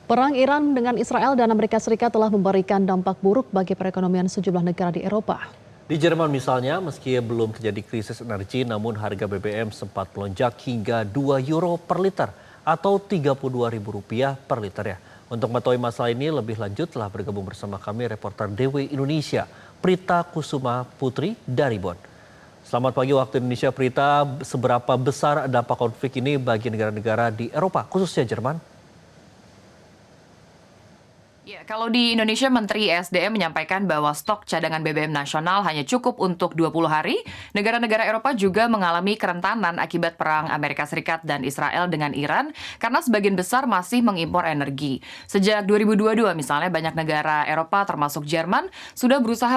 Perang Iran dengan Israel dan Amerika Serikat telah memberikan dampak buruk bagi perekonomian sejumlah negara di Eropa. Di Jerman misalnya, meski belum terjadi krisis energi, namun harga BBM sempat melonjak hingga 2 euro per liter atau Rp32.000 per liter ya. Untuk mengetahui masalah ini lebih lanjut telah bergabung bersama kami reporter DW Indonesia, Prita Kusuma Putri dari Bonn. Selamat pagi waktu Indonesia, Prita. Seberapa besar dampak konflik ini bagi negara-negara di Eropa, khususnya Jerman? Ya, kalau di Indonesia, Menteri ESDM menyampaikan bahwa stok cadangan BBM nasional hanya cukup untuk 20 hari. Negara-negara Eropa juga mengalami kerentanan akibat perang Amerika Serikat dan Israel dengan Iran karena sebagian besar masih mengimpor energi. Sejak 2022 misalnya, banyak negara Eropa termasuk Jerman sudah berusaha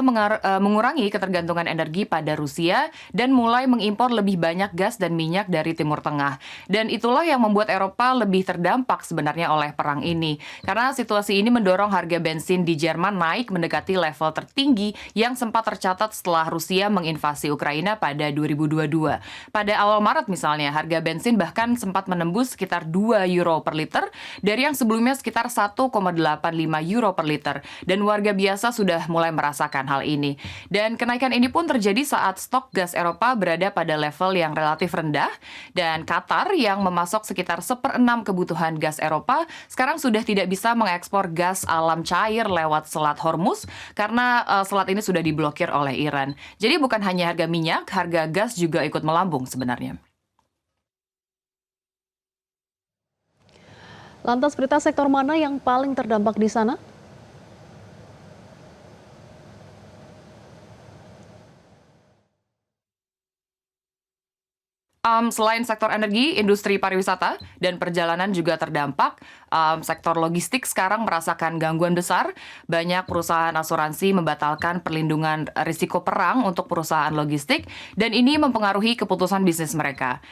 mengurangi ketergantungan energi pada Rusia dan mulai mengimpor lebih banyak gas dan minyak dari Timur Tengah. Dan itulah yang membuat Eropa lebih terdampak sebenarnya oleh perang ini. Karena situasi ini mendorong harga bensin di Jerman naik mendekati level tertinggi yang sempat tercatat setelah Rusia menginvasi Ukraina pada 2022. Pada awal Maret misalnya, harga bensin bahkan sempat menembus sekitar 2 euro per liter dari yang sebelumnya sekitar 1,85 euro per liter. Dan warga biasa sudah mulai merasakan hal ini. Dan kenaikan ini pun terjadi saat stok gas Eropa berada pada level yang relatif rendah. Dan Qatar yang memasok sekitar 1/6 kebutuhan gas Eropa sekarang sudah tidak bisa mengekspor gas alam cair lewat Selat Hormuz karena selat ini sudah diblokir oleh Iran. Jadi bukan hanya harga minyak, harga gas juga ikut melambung sebenarnya. Lantas berita sektor mana yang paling terdampak di sana? Selain sektor energi, industri pariwisata dan perjalanan juga terdampak. Sektor logistik sekarang merasakan gangguan besar. Banyak perusahaan asuransi membatalkan perlindungan risiko perang untuk perusahaan logistik, dan ini mempengaruhi keputusan bisnis mereka.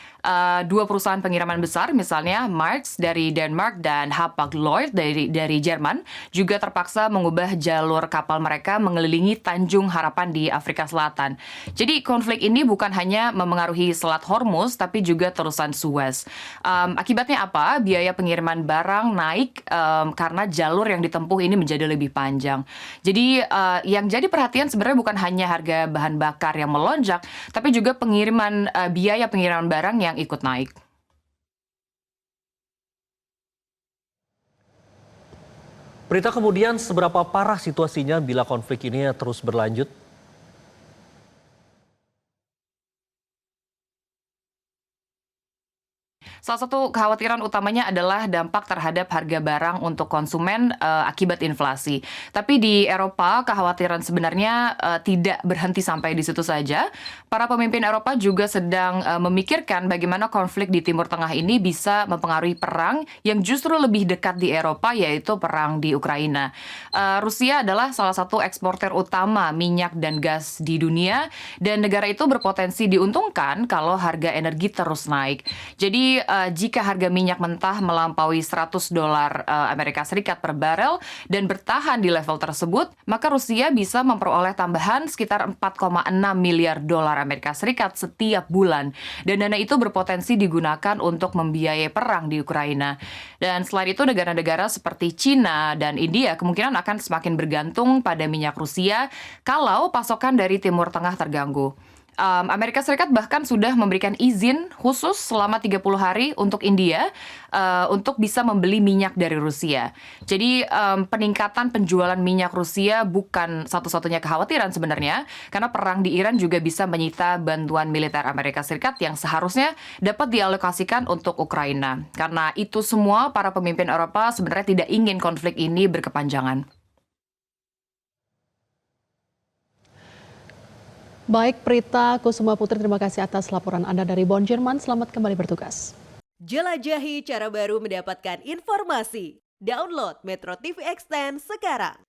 Dua perusahaan pengiriman besar, misalnya Maersk dari Denmark dan Hapag-Lloyd dari Jerman, juga terpaksa mengubah jalur kapal mereka mengelilingi Tanjung Harapan di Afrika Selatan. Jadi konflik ini bukan hanya memengaruhi Selat Hormuz, tapi juga terusan Suez. Akibatnya apa? Biaya pengiriman barang naik karena jalur yang ditempuh ini menjadi lebih panjang. Jadi yang jadi perhatian sebenarnya bukan hanya harga bahan bakar yang melonjak, tapi juga biaya pengiriman barang yang ikut naik. Prita, kemudian seberapa parah situasinya bila konflik ini terus berlanjut? Salah satu kekhawatiran utamanya adalah dampak terhadap harga barang untuk konsumen akibat inflasi. Tapi di Eropa, kekhawatiran sebenarnya tidak berhenti sampai di situ saja. Para pemimpin Eropa juga sedang memikirkan bagaimana konflik di Timur Tengah ini bisa mempengaruhi perang yang justru lebih dekat di Eropa, yaitu perang di Ukraina. Rusia adalah salah satu eksportir utama minyak dan gas di dunia, dan negara itu berpotensi diuntungkan kalau harga energi terus naik. Jadi jika harga minyak mentah melampaui $100 Amerika Serikat per barel dan bertahan di level tersebut, maka Rusia bisa memperoleh tambahan sekitar $4,6 miliar Amerika Serikat setiap bulan. Dan dana itu berpotensi digunakan untuk membiayai perang di Ukraina. Dan selain itu, negara-negara seperti China dan India kemungkinan akan semakin bergantung pada minyak Rusia kalau pasokan dari Timur Tengah terganggu. Amerika Serikat bahkan sudah memberikan izin khusus selama 30 hari untuk India untuk bisa membeli minyak dari Rusia. Jadi peningkatan penjualan minyak Rusia bukan satu-satunya kekhawatiran sebenarnya, karena perang di Iran juga bisa menyita bantuan militer Amerika Serikat yang seharusnya dapat dialokasikan untuk Ukraina. Karena itu semua, para pemimpin Eropa sebenarnya tidak ingin konflik ini berkepanjangan. Baik, Prita Kusuma Putri, terima kasih atas laporan Anda dari Bonn, Jerman. Selamat kembali bertugas. Jelajahi cara baru mendapatkan informasi. Download Metro TV Extend sekarang.